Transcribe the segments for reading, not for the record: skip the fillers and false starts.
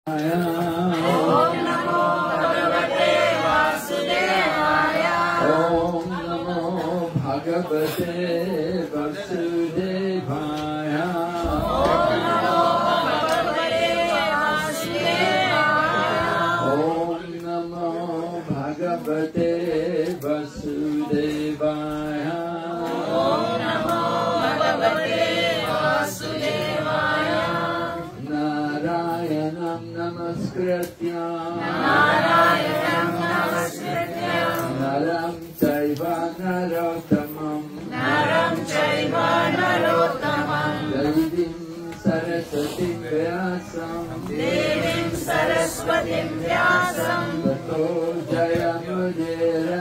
Om Namo Bhagavate Vasudevaya. Om Namo Bhagavate Vasudevaya. Om Namo Bhagavate Vasudevaya. Om Namo Bhagavate Vasudevaya. Om Namo Bhagavate Vasudevaya. Narayanam Namaskritya Naram Chaiva Narottamam Devim Saraswatim Vyasam Tato Jayamudiraya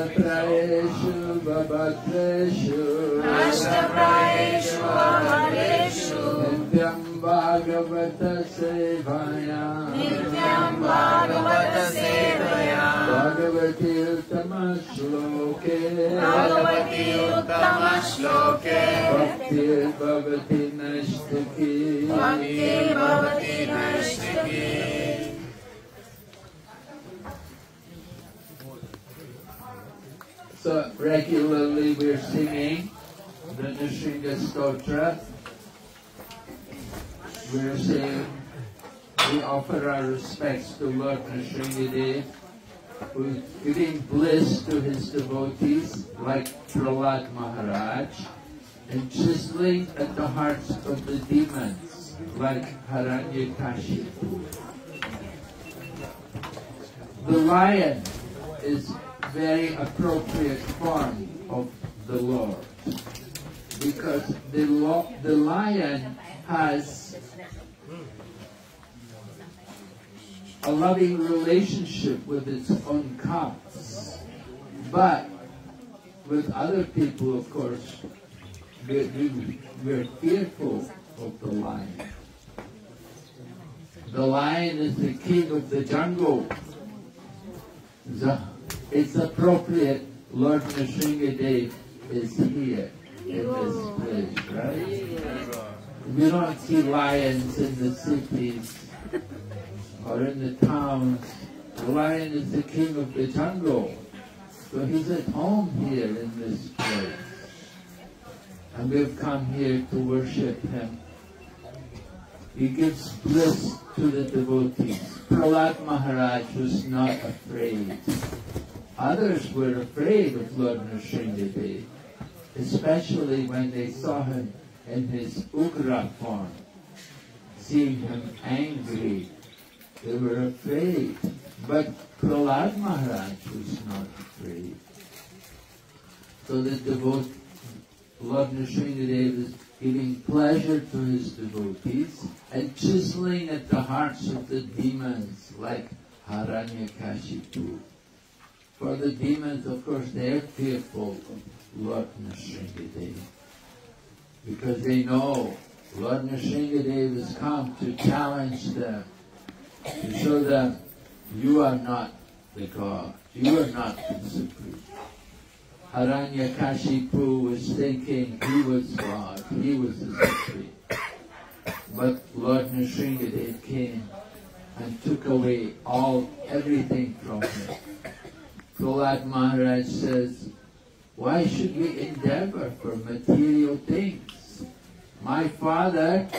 Astapraeshu Babhadreshu Nityam Bhagavata Sevaya Bhagavati Uttama Shloke Bhakti Bhavati Nashtaki So regularly we're singing the Nrsinga Stotra. We're saying we offer our respects to Lord Nrsingadev, who's giving bliss to his devotees like Prahlad Maharaj, and chiseling at the hearts of the demons like Hiranyakashipu. The lion is very appropriate form of the Lord, because the lion has a loving relationship with its own cubs, but with other people, of course, we're fearful of the lion. The lion is the king of the jungle. It's appropriate Lord Nrsingadev is here in this place, right? We don't see lions in the cities or in the towns. The lion is the king of the jungle. So he's at home here in this place. And we've come here to worship him. He gives bliss to the devotees. Prahlad Maharaj was not afraid. Others were afraid of Lord Nrsingadev, especially when they saw him in his Ugra form. Seeing him angry, they were afraid. But Prahlad Maharaj was not afraid. So the Lord Nrsingadev is giving pleasure to his devotees and chiseling at the hearts of the demons like Hiranyakashipu. For the demons, of course, they're fearful of Lord Nrsingadev, because they know Lord Nrsingadev has come to challenge them, to show them you are not the God, you are not the Supreme. Hiranyakashipu was thinking he was God, he was the Supreme. But Lord Nrsingadev came and took away everything from him. Prahlad Maharaj says, why should we endeavor for material things? My father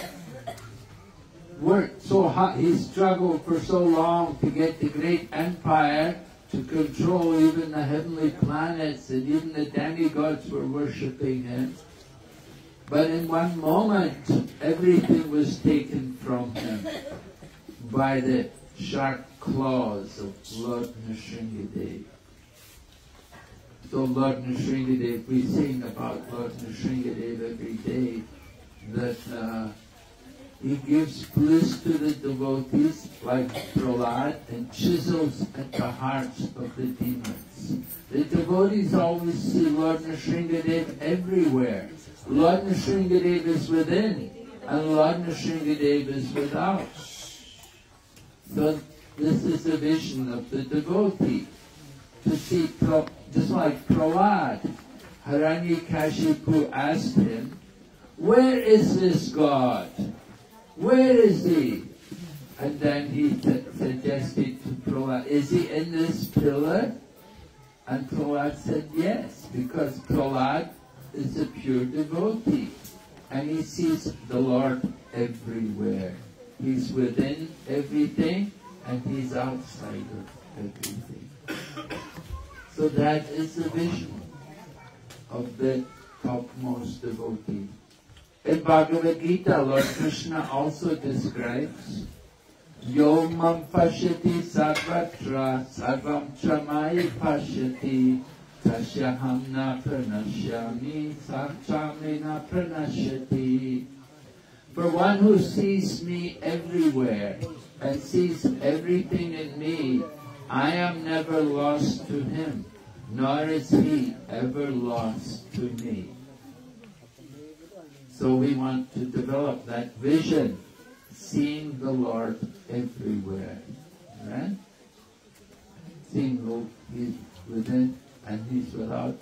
worked so hard, he struggled for so long to get the great empire, to control even the heavenly planets, and even the demigods were worshipping him. But in one moment, everything was taken from him by the sharp claws of Lord Nrsingadev. So Lord Nrsingadev, we sing about Lord Nrsingadev every day, that he gives bliss to the devotees like Prahlad and chisels at the hearts of the demons. The devotees always see Lord Nrsingadev everywhere. Lord Nrsingadev is within and Lord Nrsingadev is without. So this is the vision of the devotee, to see just like Prahlad. Hiranyakashipu asked him, where is this God? Where is he? And then he suggested to Prahlad, is he in this pillar? And Prahlad said yes, because Prahlad is a pure devotee. And he sees the Lord everywhere. He's within everything, and he's outside of everything. So that is the vision of the topmost devotee. In Bhagavad Gita, Lord Krishna also describes Yo mam pashyati sarvatra sarvam chamai pashyati tasyaham na pranashyami sarvame na pranashyati. For one who sees me everywhere and sees everything in me, I am never lost to him, nor is he ever lost to me. So we want to develop that vision, seeing the Lord everywhere, right? Seeing he's within and he's without.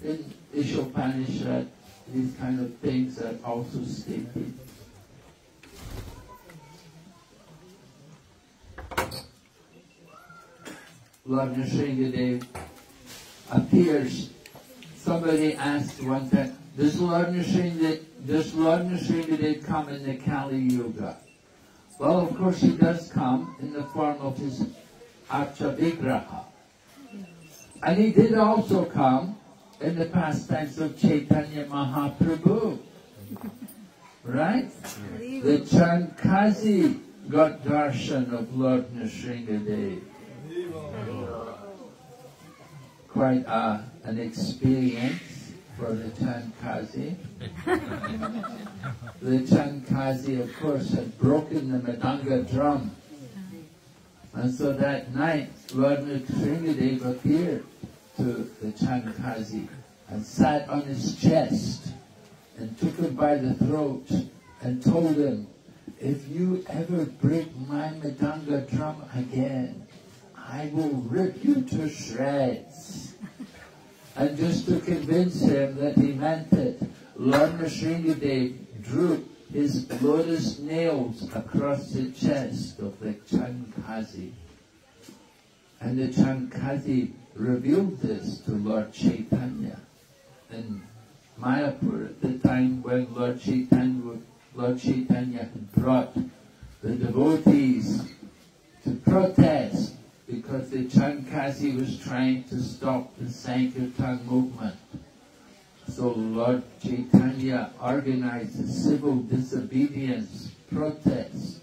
In Ishopanishad, these kind of things are also stated. Lord Nrsingadev appears. Somebody asked one time, does Lord Nrsingadev come in the Kali Yuga? Well, of course he does come in the form of his Archavigraha. And he did also come in the pastimes of Chaitanya Mahaprabhu. Right? The Chandkazi got darshan of Lord Nrsingadev. Quite an experience for the Chandkazi. The Chandkazi, of course, had broken the Mridanga drum. And so that night, Lord Nrsingadev appeared to the Chandkazi and sat on his chest and took him by the throat and told him, if you ever break my Mridanga drum again, I will rip you to shreds. And just to convince him that he meant it, Lord Nrsingadev drew his lotus nails across the chest of the Chandkazi. And the Chandkazi revealed this to Lord Chaitanya in Mayapur at the time when Lord Chaitanya had brought the devotees to protest because the Chandkazi was trying to stop the Sankirtan movement. So Lord Chaitanya organized a civil disobedience protest,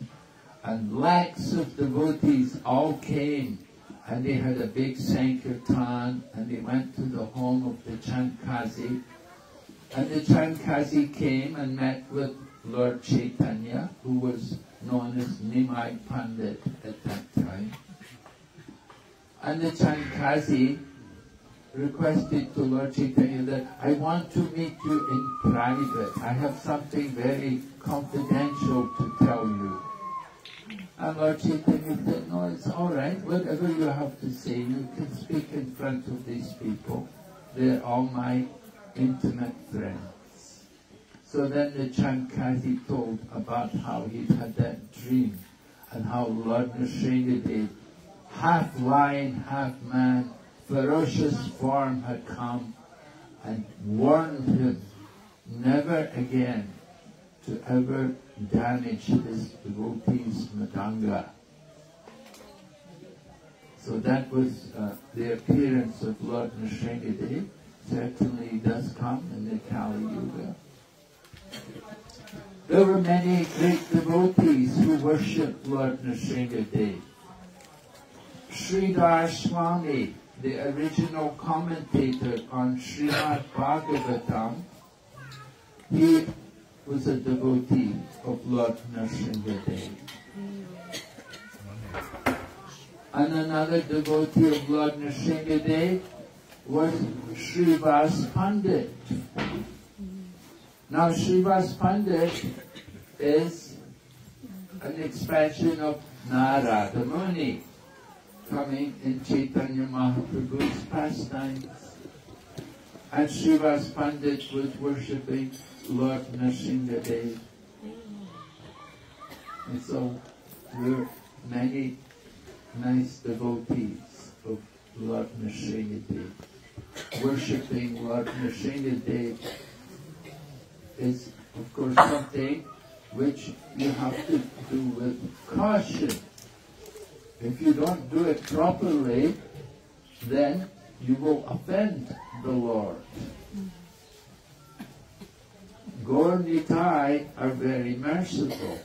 and lakhs of devotees all came, and they had a big Sankirtan, and they went to the home of the Chandkazi. And the Chandkazi came and met with Lord Chaitanya, who was known as Nimai Pandit at that time. And the Chandkazi requested to Lord Chaitanya that, I want to meet you in private. I have something very confidential to tell you. And Lord Chaitanya said, no, it's all right. Whatever you have to say, you can speak in front of these people. They're all my intimate friends. So then the Chandkazi told about how he'd had that dream and how Lord Nrsingadev, half lion, half man, ferocious form had come and warned him never again to ever damage his devotees' Mridanga. So that was the appearance of Lord Nrsingadev. Certainly does come in the Kali Yuga. There were many great devotees who worshipped Lord Nrsingadev. Sridhar Swami, the original commentator on Srimad Bhagavatam, he was a devotee of Lord Nrsingadev. And another devotee of Lord Nrsingadev was Srivas Pandit. Now Srivas Pandit is an expansion of Narada Muni, coming in Chaitanya Mahaprabhu's pastimes. And Srivas Pandit was worshipping Lord Nrsingadev. And so there are many nice devotees of Lord Nrsingadev. Worshipping Lord Nrsingadev is, of course, something which you have to do with caution. If you don't do it properly, then you will offend the Lord. Gaur Nitai are very merciful.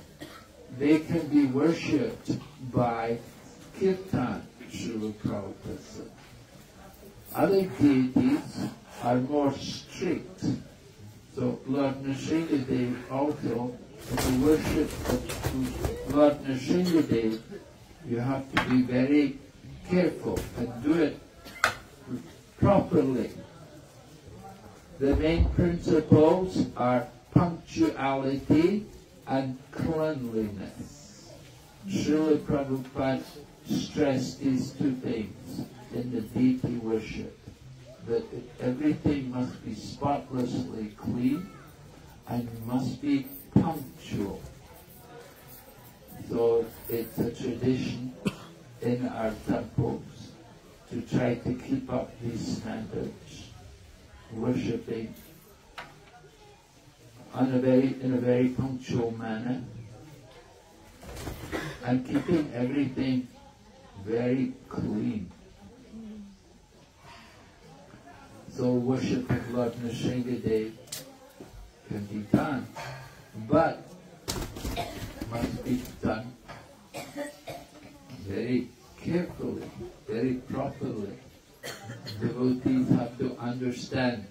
They can be worshipped by Kirtan, Srila Prabhupada said. Other deities are more strict. So Lord Nrsingadev also, to worship Lord Nrsingadev, you have to be very careful and do it properly. The main principles are punctuality and cleanliness. Srila Prabhupada stressed these two things in the deity worship, that everything must be spotlessly clean and must be punctual. So it's a tradition in our temples to try to keep up these standards, worshipping in a very punctual manner, and keeping everything very clean. So worshipping Lord Nrsingadev can be done, but must be done very carefully, very properly. Devotees have to understand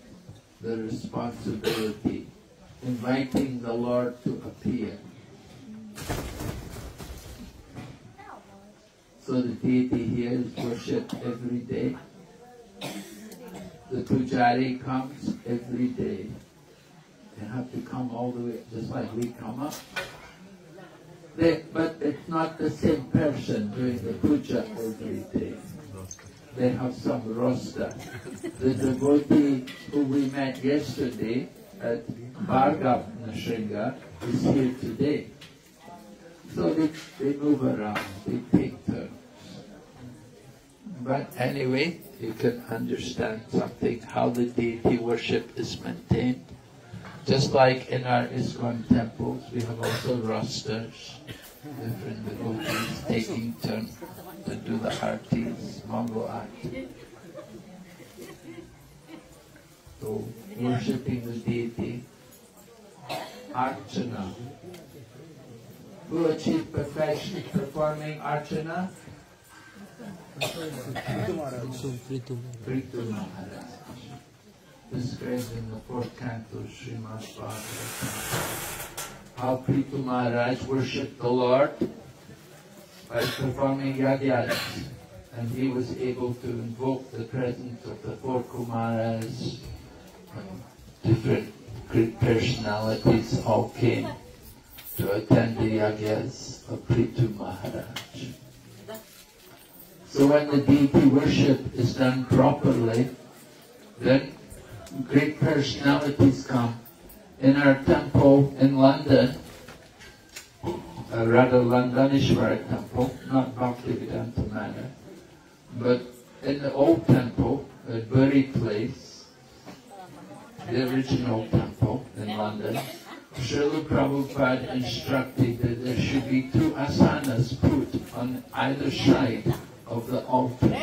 the responsibility, inviting the Lord to appear. So the deity here is worshipped every day. The pujari comes every day. They have to come all the way, just like we come up. But it's not the same person doing the puja every day. They have some roster. The devotee who we met yesterday at Bhargav Nrsinga is here today. So they move around, they take turns. But anyway, you can understand something, how the deity worship is maintained. Just like in our ISKCON temples, we have also rosters, different devotees taking turns to do the artis, Mangal arti. So, worshipping the deity, Archana. Who achieved perfection performing Archana? Prithu Maharaj. Described in the 4th canto of Srimad Bhagavatam. How Prithu Maharaj worshipped the Lord by performing yagyas, and he was able to invoke the presence of the 4 Kumaras. Different great personalities all came to attend the yagyas of Prithu Maharaj. So when the deity worship is done properly, then great personalities come. In our temple in London, Radha Londonishwara temple, not Bhaktivedanta Manor, but in the old temple at Bury Place, the original temple in London, Srila Prabhupada instructed that there should be 2 asanas put on either side of the altar.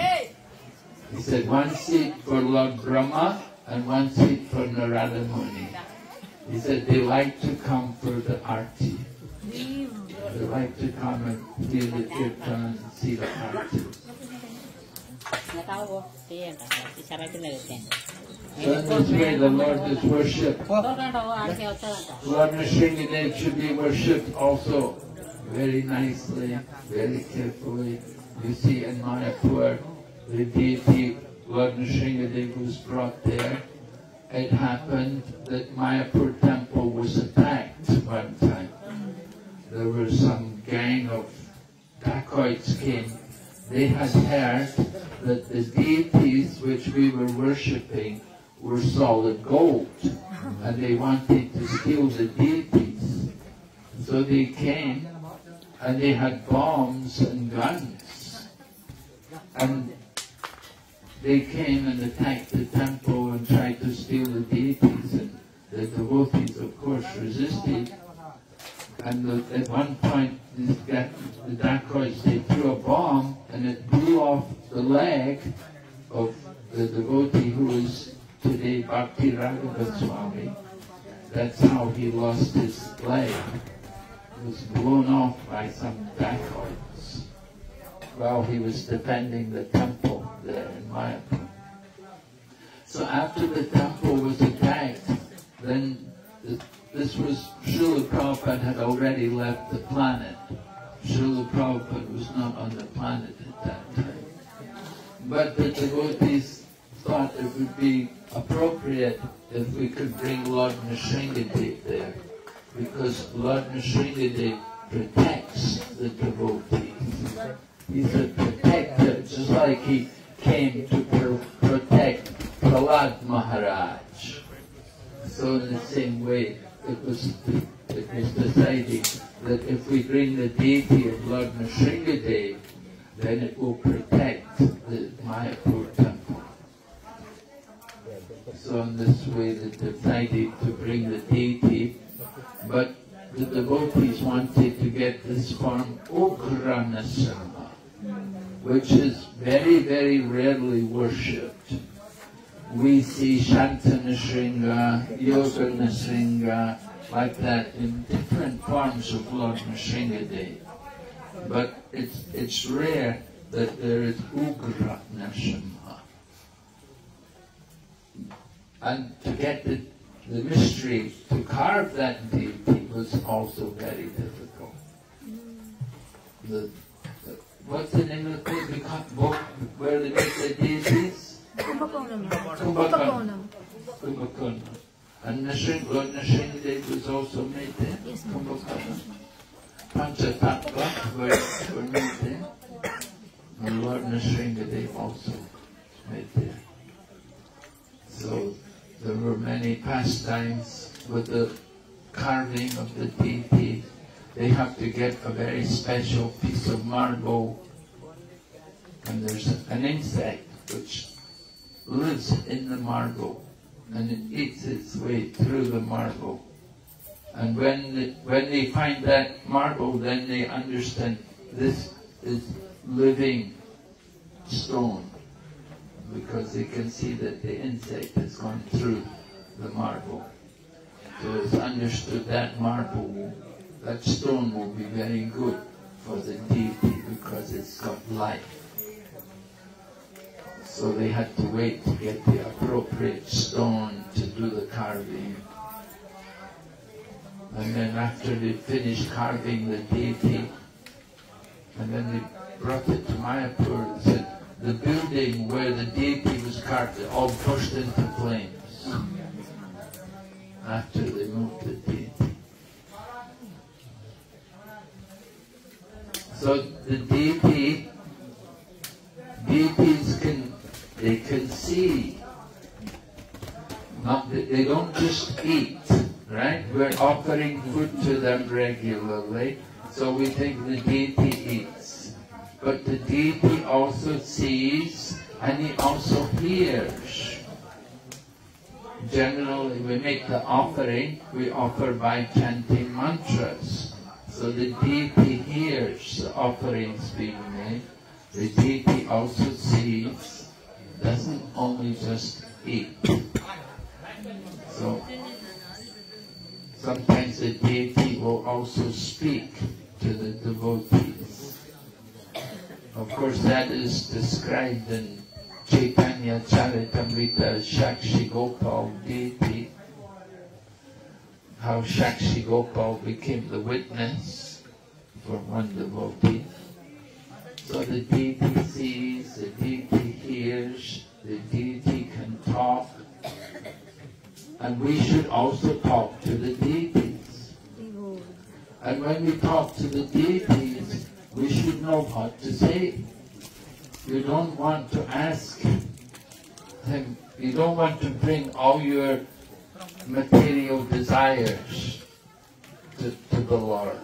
He said 1 seat for Lord Brahma and 1 seat for Narada Muni. He said they like to come for the arti. They like to come and hear the kirtan and see the arti. So in this way the Lord is worshipped. Lord Nrsingadev should be worshipped also very nicely, very carefully. You see in Mayapur, the deity Lord Nrsingadev was brought there. It happened that Mayapur temple was attacked one time. There was some gang of dacoits came. They had heard that the deities which we were worshipping were solid gold, and they wanted to steal the deities. So they came, and they had bombs and guns, and they came and attacked the temple and tried to steal the deities, and the devotees, of course, resisted. And at one point, the dacoits, they threw a bomb, and it blew off the leg of the devotee who is today Bhakti Raghava Swami. That's how he lost his leg. It was blown off by some dacoits while he was defending the temple there in Mayapur. So after the temple was attacked, then this was, Srila Prabhupada had already left the planet. Srila Prabhupada was not on the planet at that time. But the devotees thought it would be appropriate if we could bring Lord Nrsingadev there, because Lord Nrsingadev protects the devotees. He's a protector, just like he came to protect Prahlad Maharaj. So in the same way, it was decided that if we bring the deity of Lord Nrsingadev, then it will protect the Mayapur temple. So in this way they decided to bring the deity, but the devotees wanted to get this form Ugra Nrsimha, which is very, very rarely worshipped. We see Shanta Nrsinga, Yoga Nrsinga, like that in different forms of Lord Nrsingadev. But it's rare that there is Ugra Nrsimha. And to get the mystery to carve that deity was also very difficult. What's the name of the book where they make the deities? Kumbakonam. Kumbakonam. And Lord Nrsingadev was also made there. Yes, Kumbakonam. Panchatattva were made there. And Lord Nrsingadev also made there. So there were many pastimes with the carving of the deity. They have to get a very special piece of marble, and there's an insect which lives in the marble, and it eats its way through the marble. And when they find that marble, then they understand this is living stone, because they can see that the insect has gone through the marble. So it's understood that that stone will be very good for the deity because it's got life. So they had to wait to get the appropriate stone to do the carving. And then after they finished carving the deity, and then they brought it to Mayapur and said, the building where the deity was carved, it all burst into flames after they moved the deity. So the deities can see. They don't just eat, right? We're offering food to them regularly, so we think the deity eats. But the deity also sees and he also hears. Generally, we make the offering, we offer by chanting mantras. So the deity hears the offerings being made. The deity also sees, doesn't only just eat. So sometimes the deity will also speak to the devotees. Of course, that is described in Chaitanya Charitamrita as Shakshi Gopal deity. How Shakshi Gopal became the witness for one devotee. So the deity sees, the deity hears, the deity can talk. And we should also talk to the deities. And when we talk to the deities, we should know what to say. You don't want to ask you don't want to bring all your material desires to the Lord.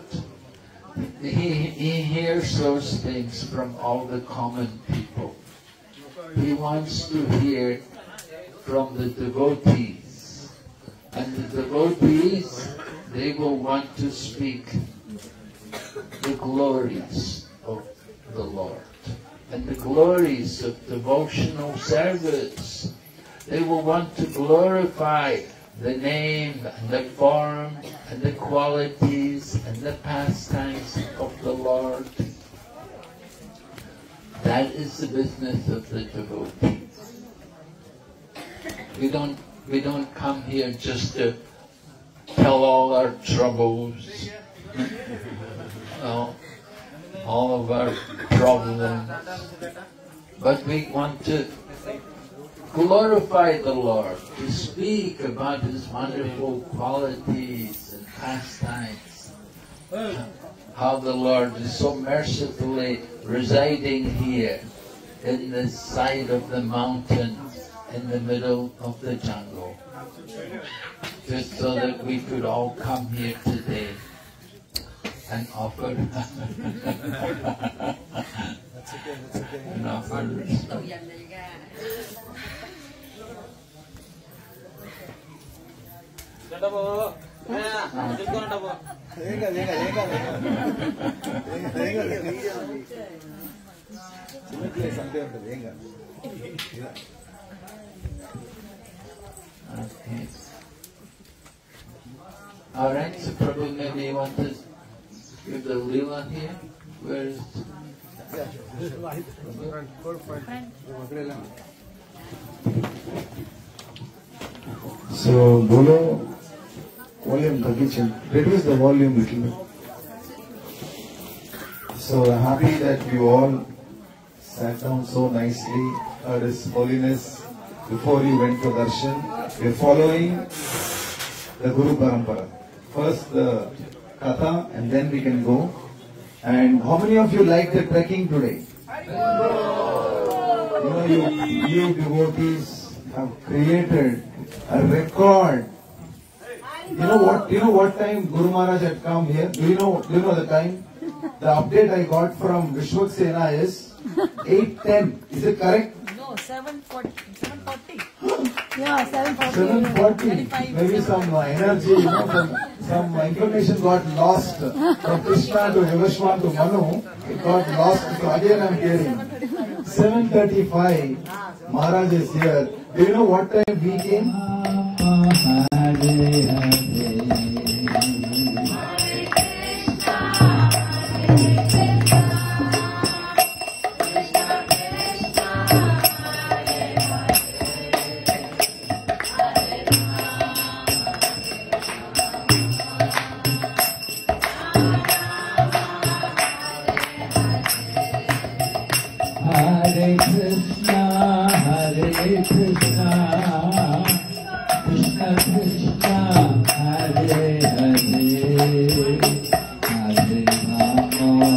He hears those things from all the common people. He wants to hear from the devotees. And the devotees, they will want to speak the glories of the Lord and the glories of devotional service. They will want to glorify the name and the form and the qualities and the pastimes of the Lord. That is the business of the devotees. We don't come here just to tell all our troubles, all of our problems, but we want to glorify the Lord, to speak about His wonderful qualities and pastimes, how the Lord is so mercifully residing here in the side of the mountain in the middle of the jungle, just so that we could all come here today and offer and offer respect. Okay. All right, so Prabhu, maybe you want to give the Leela here? Where is So, Bolo, volume Tagichen, reduce the volume a little bit. So happy that you all sat down so nicely, heard His Holiness before you went for darshan. We are following the Guru Parampara. First the Katha and then we can go. And how many of you like the trekking today? You devotees have created a record. You know what time Guru Maharaj had come here? Do you know the time? The update I got from Vishwaksena is 8:10. Is it correct? No, 7:40. Yeah, 7:40. 7:40. Maybe some energy, some information got lost from Krishna to Yugeshwan to Manu. It got lost. So again I am hearing 7:35. Maharaj is here. Do you know what time we came? Hare Krishna, Krishna Krishna, Hare Hare, Hare Rama,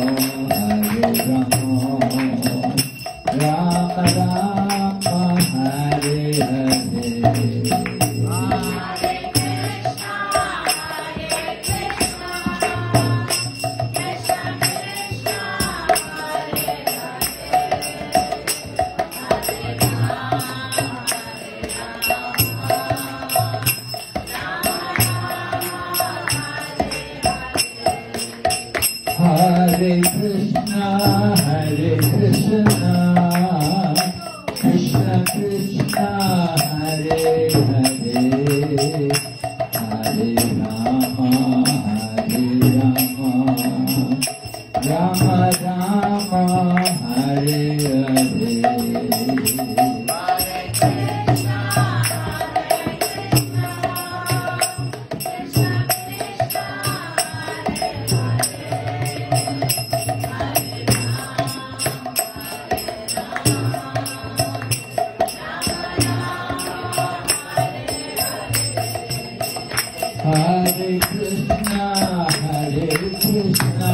Rama Rama, Hare Hare. Hare Krishna, Krishna Krishna, Hare Hare, Hare Rama, Rama Rama, Hare Hare. Hare Krishna,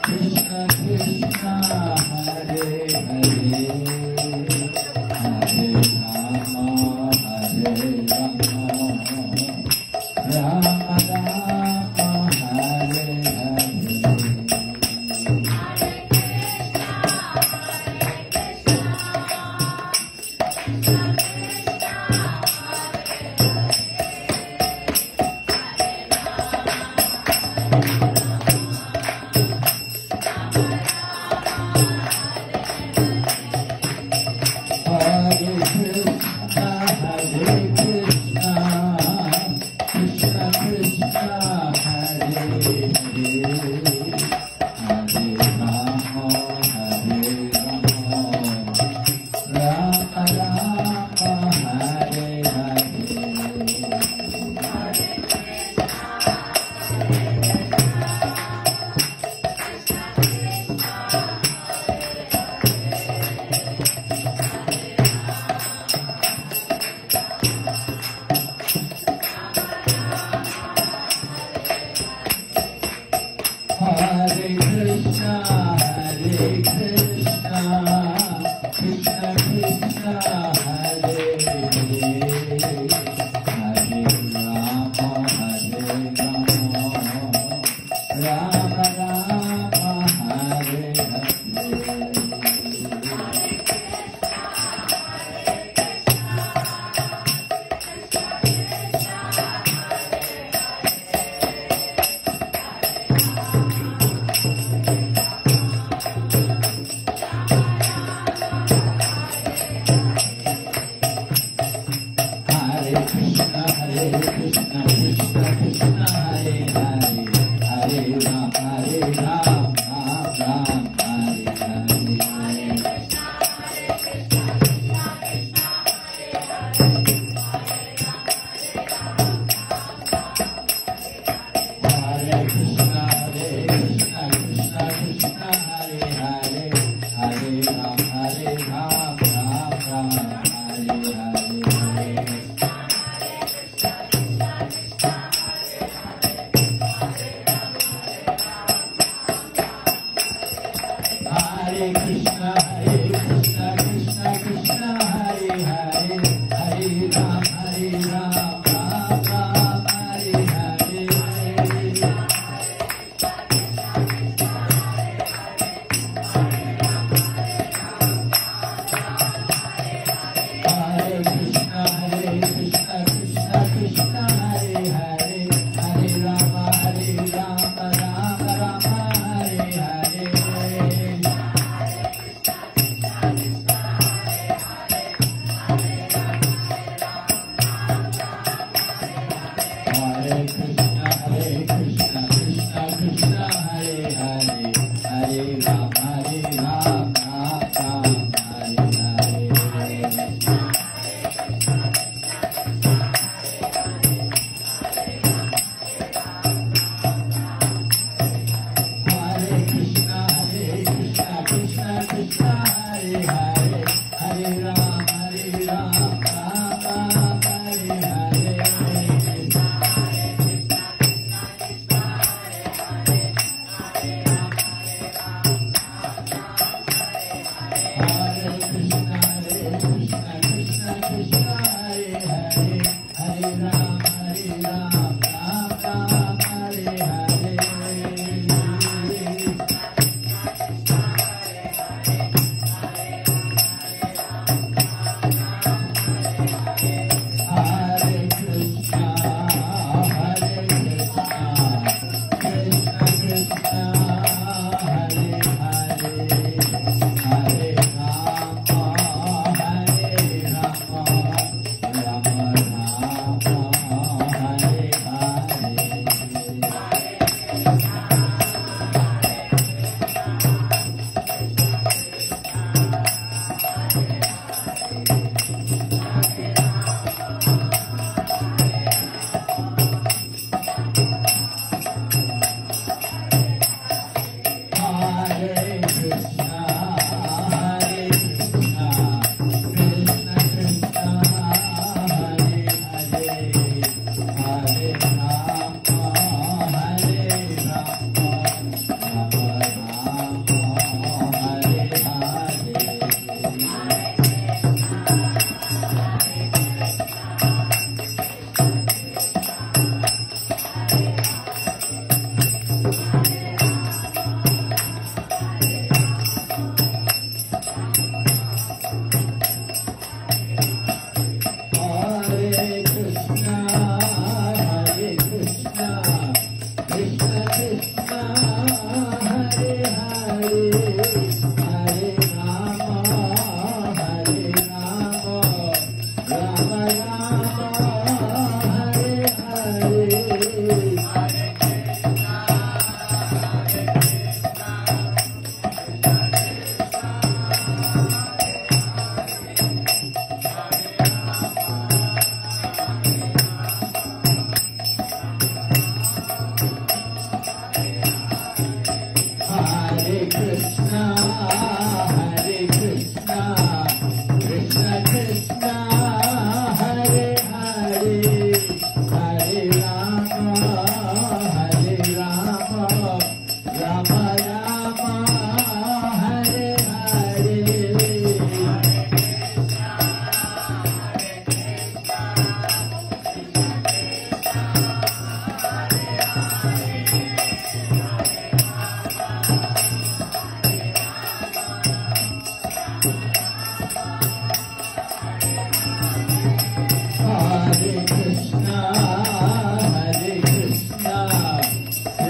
Krishna Krishna, Hare Hare, Hare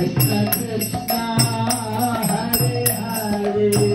Krishna Krishna Hare Hare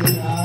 Krishna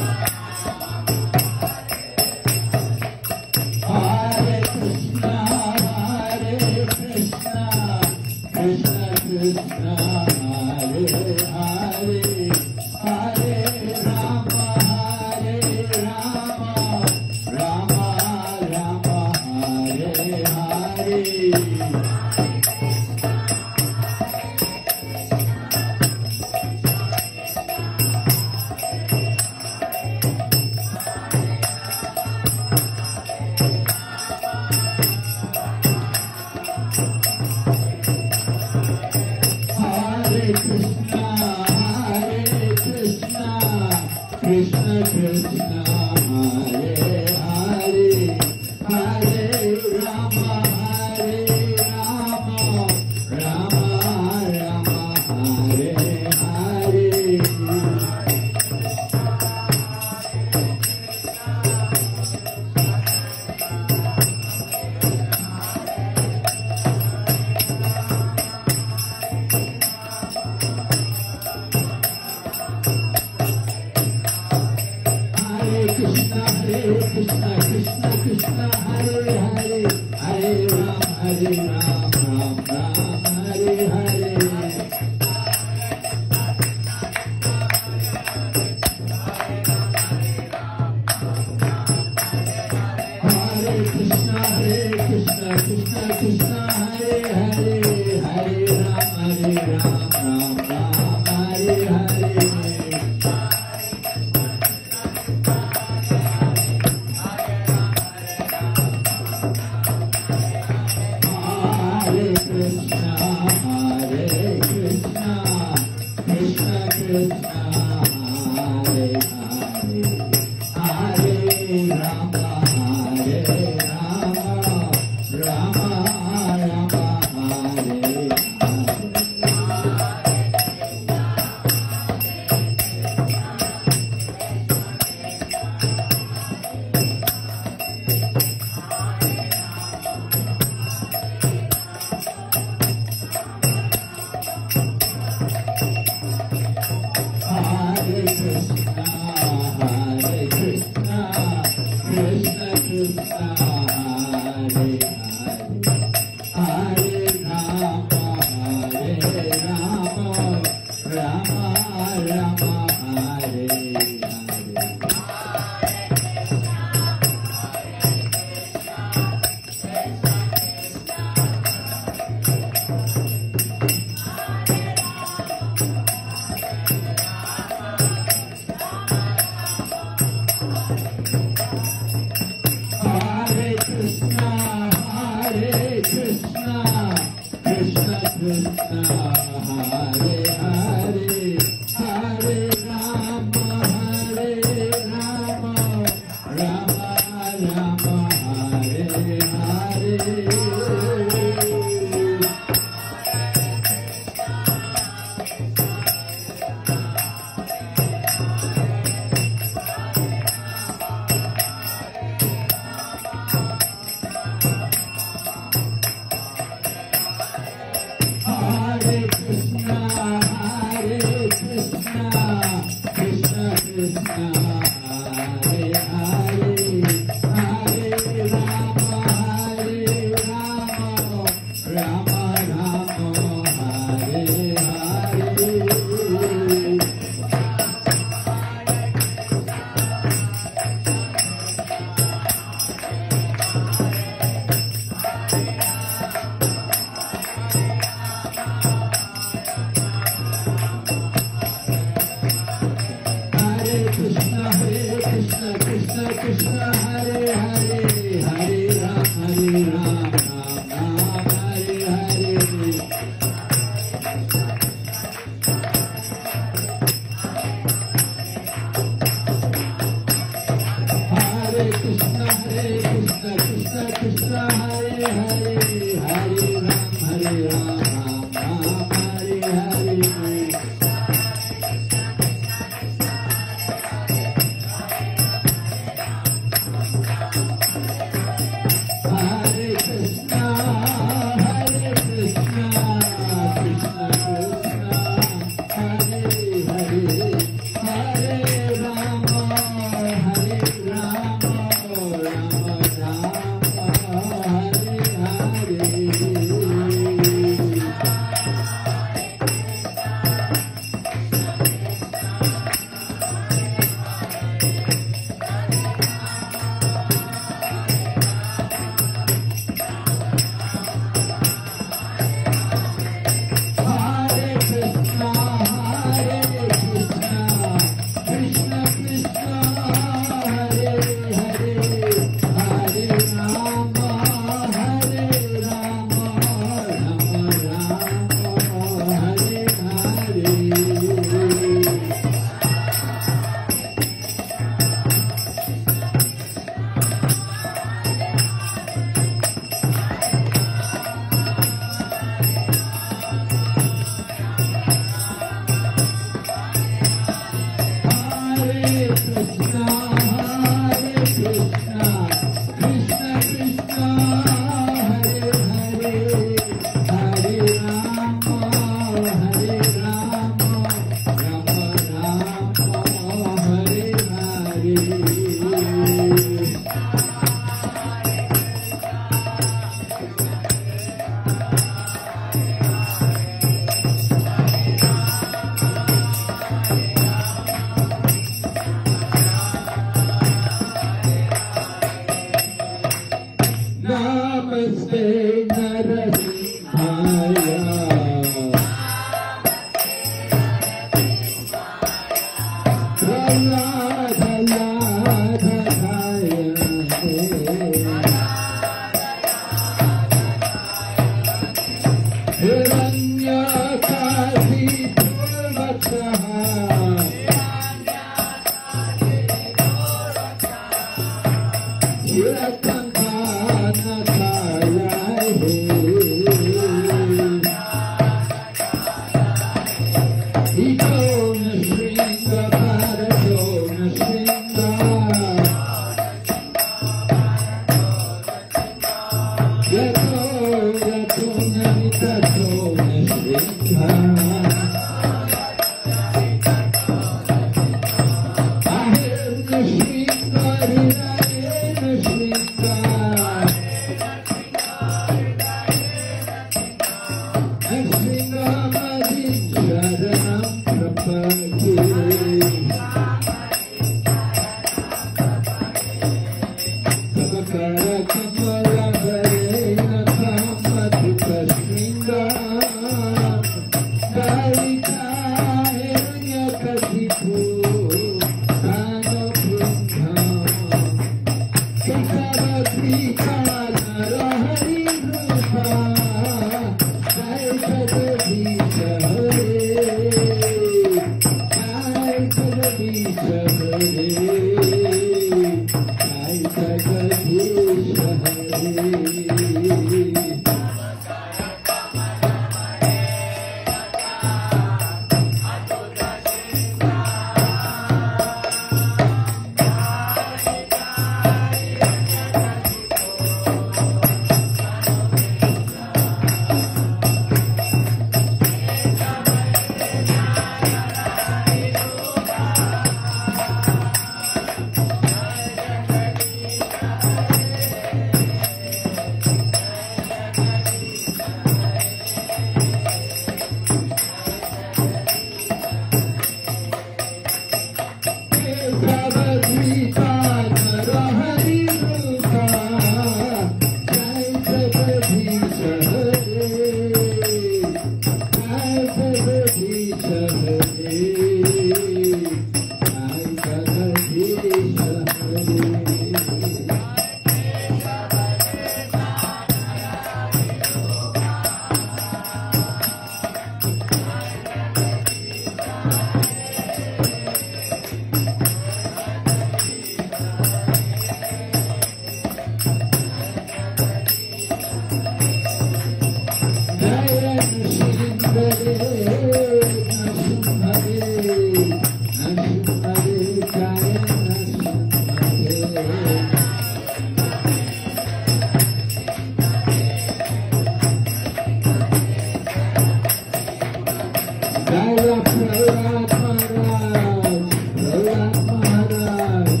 Jai Prahlad Maharaj, Prahlad Maharaj,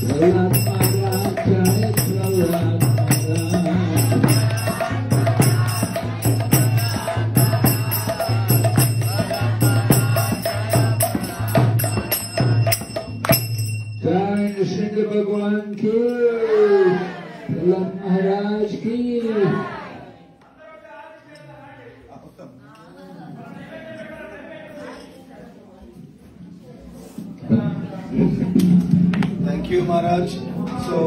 Prahlad Maharaj, Jai Prahlad Maharaj. Jai Nrsimha Bhagwan ki, Prahlad Maharaj ki. Thank you, Maharaj. So